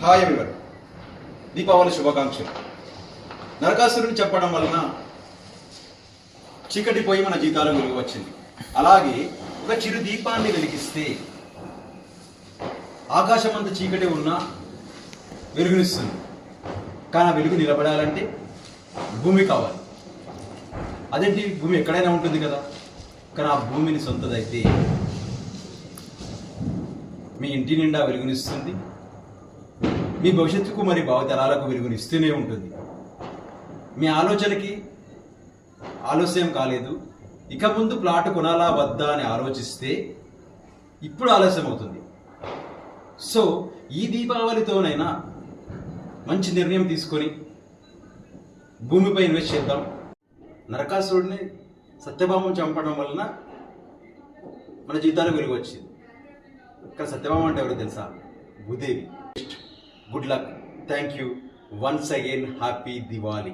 Hi everyone, Deepavali శుభాకాంక్షలు. నరకాసురుని చెప్పడం వలన చీకటి పోయి మన జీవితాలు వెలుగు వచ్చింది. అలాగే ఒక చిరు దీపాన్ని వెలిగిస్తే ఆకాశం అంత చీకటి ఉన్నా వెలుగునిస్తుంది. కానీ ఆ వెలుగు నిలబడాలంటే భూమి కావాలి. అదేంటి, భూమి ఎక్కడైనా ఉంటుంది కదా, కానీ ఆ భూమిని సొంతదైతే మీ ఇంటి నిండా వెలుగునిస్తుంది. మీ భవిష్యత్తుకు మరి భావితరాలకు వెలుగునిస్తూనే ఉంటుంది. మీ ఆలోచనకి ఆలస్యం కాలేదు. ఇక ముందు ప్లాట్ కొనాలా వద్దా అని ఆలోచిస్తే ఇప్పుడు ఆలస్యం అవుతుంది. సో ఈ దీపావళితోనైనా మంచి నిర్ణయం తీసుకొని భూమిపై ఇన్వెస్ట్ చేద్దాం. నరకాసురుడిని సత్యభామను చంపడం వలన మన జీవితాలకు వెలుగు వచ్చింది. ఇక్కడ సత్యభామ అంటే ఎవరో తెలుసా? Bhudevi. Good luck. Thank you. Once again happy Diwali.